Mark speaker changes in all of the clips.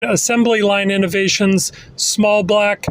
Speaker 1: assembly line innovations, small block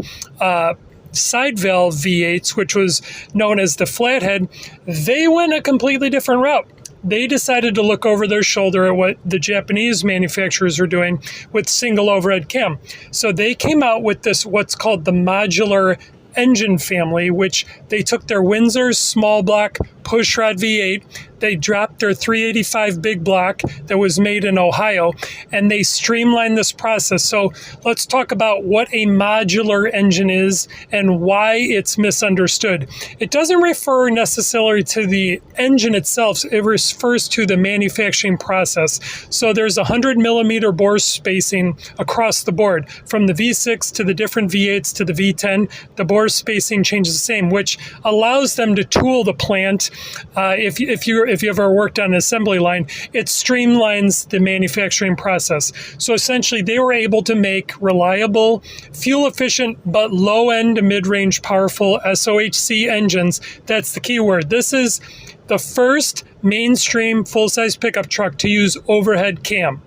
Speaker 1: side valve V8s, which was known as the flathead, they went a completely different route. They decided to look over their shoulder at what the Japanese manufacturers are doing with single overhead cam. So they came out with this, what's called the modular engine family, which they took their Windsor's small block pushrod V8, they dropped their 385 big block that was made in Ohio, and they streamlined this process. So let's talk about what a modular engine is and why it's misunderstood. It doesn't refer necessarily to the engine itself, it refers to the manufacturing process. So there's 100 millimeter bore spacing across the board, from the V6 to the different V8s to the V10. The bore spacing changes the same, which allows them to tool the plant. If you ever worked on an assembly line, it streamlines the manufacturing process. So essentially, they were able to make reliable, fuel-efficient, but low-end to mid-range powerful SOHC engines. That's the key word. This is the first mainstream full-size pickup truck to use overhead cam,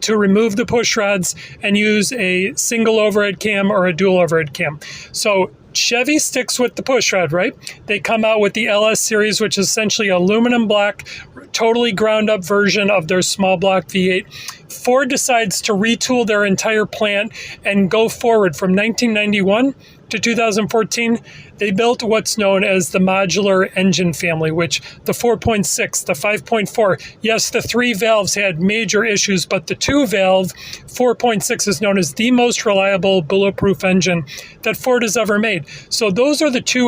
Speaker 1: to remove the push rods and use a single overhead cam or a dual overhead cam. So Chevy sticks with the pushrod, right? They come out with the LS series, which is essentially aluminum block, totally ground up version of their small block V8. Ford decides to retool their entire plant and go forward from 1991 to 2014. They built what's known as the modular engine family, which the 4.6, the 5.4, yes, the 3 valves had major issues, but the 2-valve 4.6 is known as the most reliable bulletproof engine that Ford has ever made. So those are the two